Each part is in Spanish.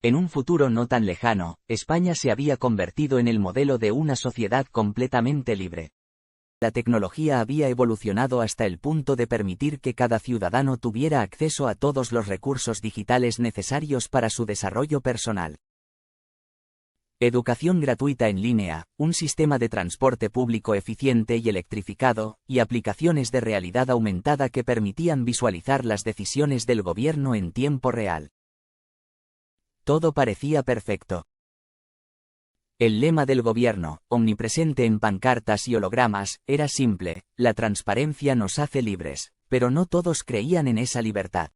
En un futuro no tan lejano, España se había convertido en el modelo de una sociedad completamente libre. La tecnología había evolucionado hasta el punto de permitir que cada ciudadano tuviera acceso a todos los recursos digitales necesarios para su desarrollo personal. Educación gratuita en línea, un sistema de transporte público eficiente y electrificado, y aplicaciones de realidad aumentada que permitían visualizar las decisiones del gobierno en tiempo real. Todo parecía perfecto. El lema del gobierno, omnipresente en pancartas y hologramas, era simple: la transparencia nos hace libres, pero no todos creían en esa libertad.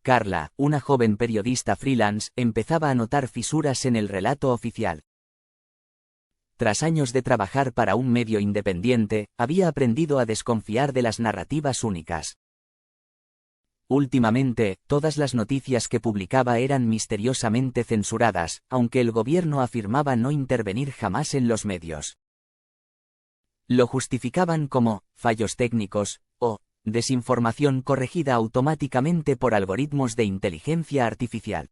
Carla, una joven periodista freelance, empezaba a notar fisuras en el relato oficial. Tras años de trabajar para un medio independiente, había aprendido a desconfiar de las narrativas únicas. Últimamente, todas las noticias que publicaba eran misteriosamente censuradas, aunque el gobierno afirmaba no intervenir jamás en los medios. Lo justificaban como fallos técnicos o desinformación corregida automáticamente por algoritmos de inteligencia artificial.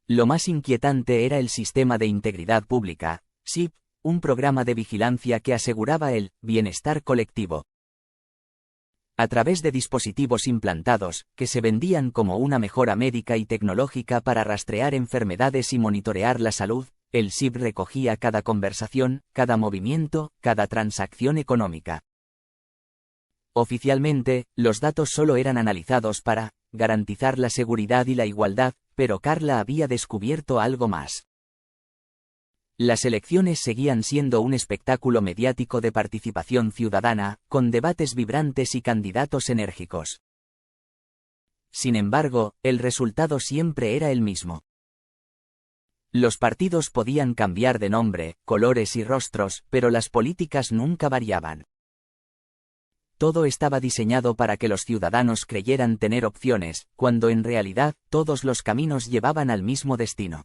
Lo más inquietante era el Sistema de Integridad Pública, SIP, un programa de vigilancia que aseguraba el bienestar colectivo. A través de dispositivos implantados, que se vendían como una mejora médica y tecnológica para rastrear enfermedades y monitorear la salud, el SIP recogía cada conversación, cada movimiento, cada transacción económica. Oficialmente, los datos solo eran analizados para garantizar la seguridad y la igualdad, pero Carla había descubierto algo más. Las elecciones seguían siendo un espectáculo mediático de participación ciudadana, con debates vibrantes y candidatos enérgicos. Sin embargo, el resultado siempre era el mismo. Los partidos podían cambiar de nombre, colores y rostros, pero las políticas nunca variaban. Todo estaba diseñado para que los ciudadanos creyeran tener opciones, cuando en realidad, todos los caminos llevaban al mismo destino.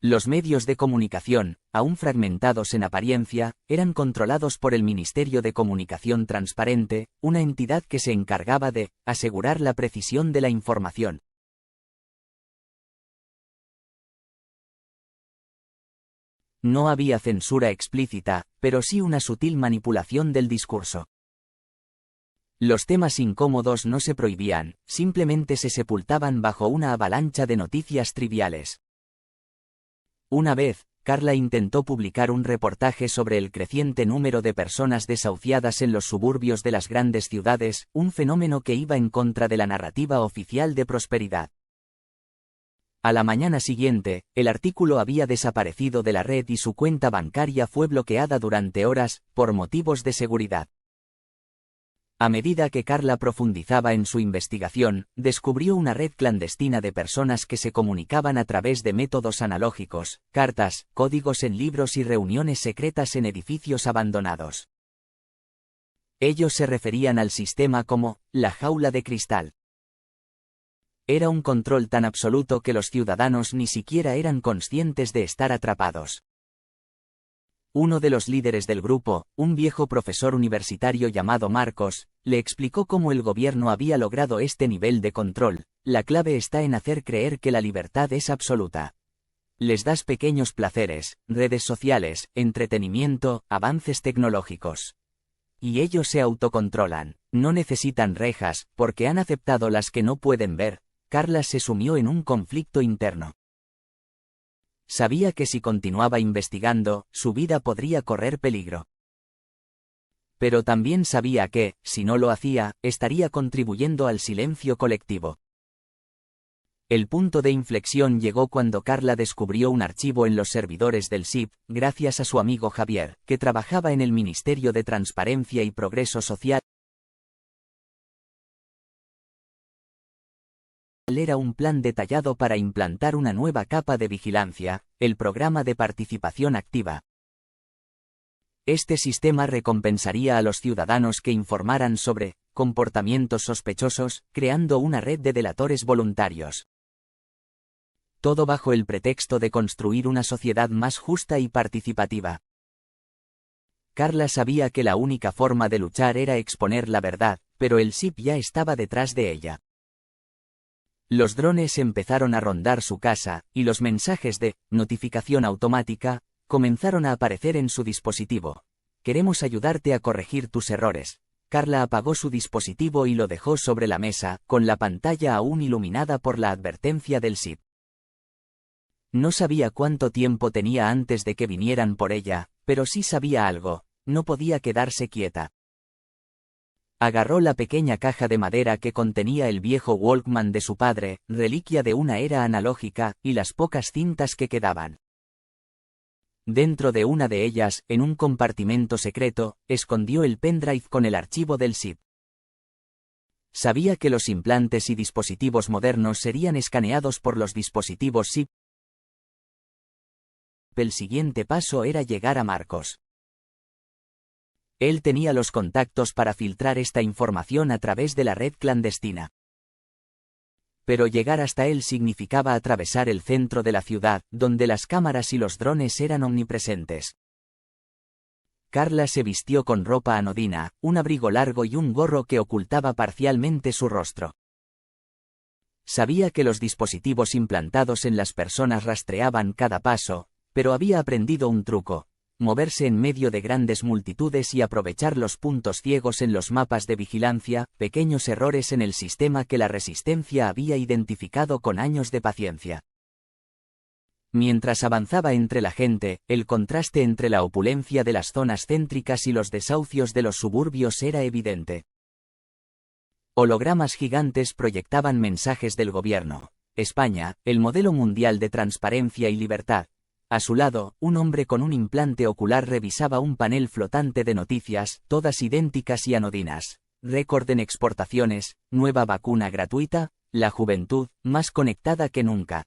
Los medios de comunicación, aún fragmentados en apariencia, eran controlados por el Ministerio de Comunicación Transparente, una entidad que se encargaba de asegurar la precisión de la información. No había censura explícita, pero sí una sutil manipulación del discurso. Los temas incómodos no se prohibían, simplemente se sepultaban bajo una avalancha de noticias triviales. Una vez, Carla intentó publicar un reportaje sobre el creciente número de personas desahuciadas en los suburbios de las grandes ciudades, un fenómeno que iba en contra de la narrativa oficial de prosperidad. A la mañana siguiente, el artículo había desaparecido de la red y su cuenta bancaria fue bloqueada durante horas, por motivos de seguridad. A medida que Carla profundizaba en su investigación, descubrió una red clandestina de personas que se comunicaban a través de métodos analógicos, cartas, códigos en libros y reuniones secretas en edificios abandonados. Ellos se referían al sistema como la jaula de cristal. Era un control tan absoluto que los ciudadanos ni siquiera eran conscientes de estar atrapados. Uno de los líderes del grupo, un viejo profesor universitario llamado Marcos, le explicó cómo el gobierno había logrado este nivel de control. La clave está en hacer creer que la libertad es absoluta. Les das pequeños placeres, redes sociales, entretenimiento, avances tecnológicos. Y ellos se autocontrolan, no necesitan rejas, porque han aceptado las que no pueden ver. Carla se sumió en un conflicto interno. Sabía que si continuaba investigando, su vida podría correr peligro. Pero también sabía que, si no lo hacía, estaría contribuyendo al silencio colectivo. El punto de inflexión llegó cuando Carla descubrió un archivo en los servidores del SIP, gracias a su amigo Javier, que trabajaba en el Ministerio de Transparencia y Progreso Social. Era un plan detallado para implantar una nueva capa de vigilancia, el programa de participación activa. Este sistema recompensaría a los ciudadanos que informaran sobre comportamientos sospechosos, creando una red de delatores voluntarios. Todo bajo el pretexto de construir una sociedad más justa y participativa. Carla sabía que la única forma de luchar era exponer la verdad, pero el SIP ya estaba detrás de ella. Los drones empezaron a rondar su casa, y los mensajes de notificación automática comenzaron a aparecer en su dispositivo. Queremos ayudarte a corregir tus errores. Carla apagó su dispositivo y lo dejó sobre la mesa, con la pantalla aún iluminada por la advertencia del SIP. No sabía cuánto tiempo tenía antes de que vinieran por ella, pero sí sabía algo: no podía quedarse quieta. Agarró la pequeña caja de madera que contenía el viejo Walkman de su padre, reliquia de una era analógica, y las pocas cintas que quedaban. Dentro de una de ellas, en un compartimento secreto, escondió el pendrive con el archivo del SIP. Sabía que los implantes y dispositivos modernos serían escaneados por los dispositivos SIP. El siguiente paso era llegar a Marcos. Él tenía los contactos para filtrar esta información a través de la red clandestina. Pero llegar hasta él significaba atravesar el centro de la ciudad, donde las cámaras y los drones eran omnipresentes. Carla se vistió con ropa anodina, un abrigo largo y un gorro que ocultaba parcialmente su rostro. Sabía que los dispositivos implantados en las personas rastreaban cada paso, pero había aprendido un truco: moverse en medio de grandes multitudes y aprovechar los puntos ciegos en los mapas de vigilancia, pequeños errores en el sistema que la resistencia había identificado con años de paciencia. Mientras avanzaba entre la gente, el contraste entre la opulencia de las zonas céntricas y los desahucios de los suburbios era evidente. Hologramas gigantes proyectaban mensajes del gobierno. España, el modelo mundial de transparencia y libertad. A su lado, un hombre con un implante ocular revisaba un panel flotante de noticias, todas idénticas y anodinas. Récord en exportaciones, nueva vacuna gratuita, la juventud, más conectada que nunca.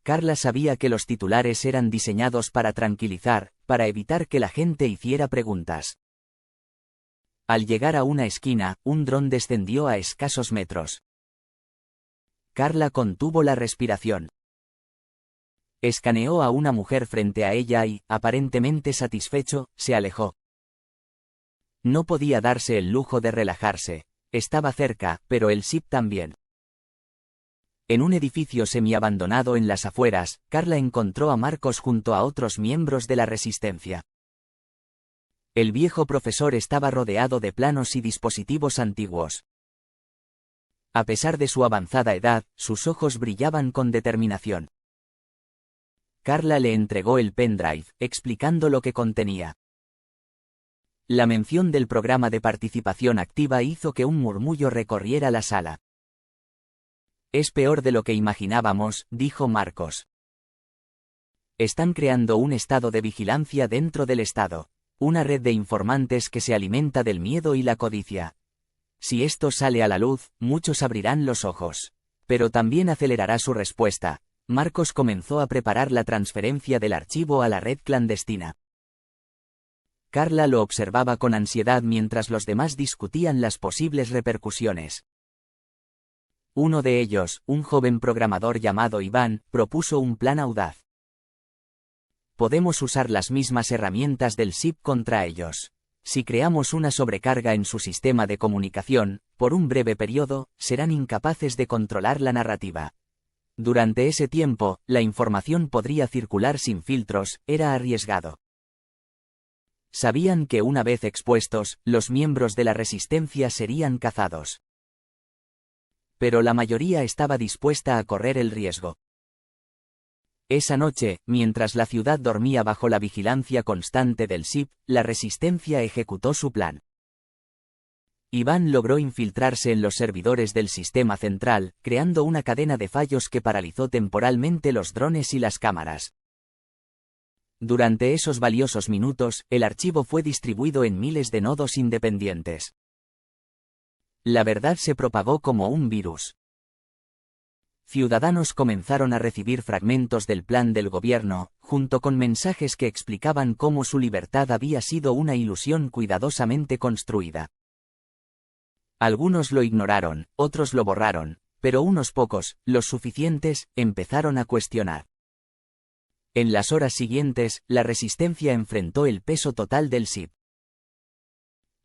Carla sabía que los titulares eran diseñados para tranquilizar, para evitar que la gente hiciera preguntas. Al llegar a una esquina, un dron descendió a escasos metros. Carla contuvo la respiración. Escaneó a una mujer frente a ella y, aparentemente satisfecho, se alejó. No podía darse el lujo de relajarse. Estaba cerca, pero el SIP también. En un edificio semiabandonado en las afueras, Carla encontró a Marcos junto a otros miembros de la resistencia. El viejo profesor estaba rodeado de planos y dispositivos antiguos. A pesar de su avanzada edad, sus ojos brillaban con determinación. Carla le entregó el pendrive, explicando lo que contenía. La mención del programa de participación activa hizo que un murmullo recorriera la sala. Es peor de lo que imaginábamos, dijo Marcos. Están creando un estado de vigilancia dentro del Estado, una red de informantes que se alimenta del miedo y la codicia. Si esto sale a la luz, muchos abrirán los ojos. Pero también acelerará su respuesta. Marcos comenzó a preparar la transferencia del archivo a la red clandestina. Carla lo observaba con ansiedad mientras los demás discutían las posibles repercusiones. Uno de ellos, un joven programador llamado Iván, propuso un plan audaz. Podemos usar las mismas herramientas del SIP contra ellos. Si creamos una sobrecarga en su sistema de comunicación, por un breve periodo, serán incapaces de controlar la narrativa. Durante ese tiempo, la información podría circular sin filtros. Era arriesgado. Sabían que una vez expuestos, los miembros de la resistencia serían cazados. Pero la mayoría estaba dispuesta a correr el riesgo. Esa noche, mientras la ciudad dormía bajo la vigilancia constante del SIP, la resistencia ejecutó su plan. Iván logró infiltrarse en los servidores del sistema central, creando una cadena de fallos que paralizó temporalmente los drones y las cámaras. Durante esos valiosos minutos, el archivo fue distribuido en miles de nodos independientes. La verdad se propagó como un virus. Ciudadanos comenzaron a recibir fragmentos del plan del gobierno, junto con mensajes que explicaban cómo su libertad había sido una ilusión cuidadosamente construida. Algunos lo ignoraron, otros lo borraron, pero unos pocos, los suficientes, empezaron a cuestionar. En las horas siguientes, la resistencia enfrentó el peso total del SIP.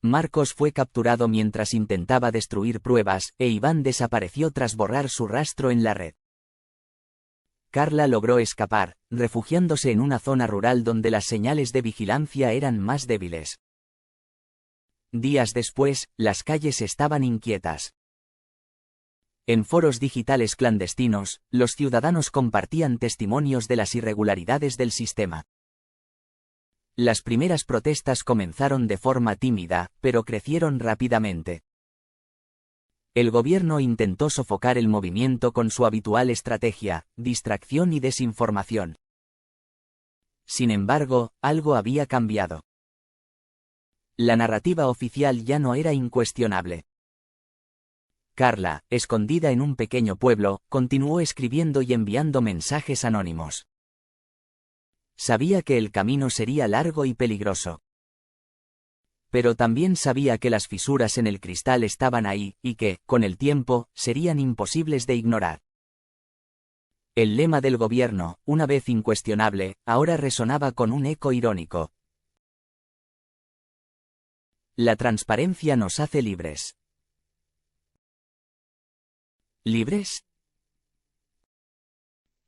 Marcos fue capturado mientras intentaba destruir pruebas, e Iván desapareció tras borrar su rastro en la red. Carla logró escapar, refugiándose en una zona rural donde las señales de vigilancia eran más débiles. Días después, las calles estaban inquietas. En foros digitales clandestinos, los ciudadanos compartían testimonios de las irregularidades del sistema. Las primeras protestas comenzaron de forma tímida, pero crecieron rápidamente. El gobierno intentó sofocar el movimiento con su habitual estrategia, distracción y desinformación. Sin embargo, algo había cambiado. La narrativa oficial ya no era incuestionable. Carla, escondida en un pequeño pueblo, continuó escribiendo y enviando mensajes anónimos. Sabía que el camino sería largo y peligroso. Pero también sabía que las fisuras en el cristal estaban ahí, y que, con el tiempo, serían imposibles de ignorar. El lema del gobierno, una vez incuestionable, ahora resonaba con un eco irónico. La transparencia nos hace libres. ¿Libres?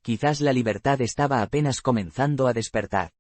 Quizás la libertad estaba apenas comenzando a despertar.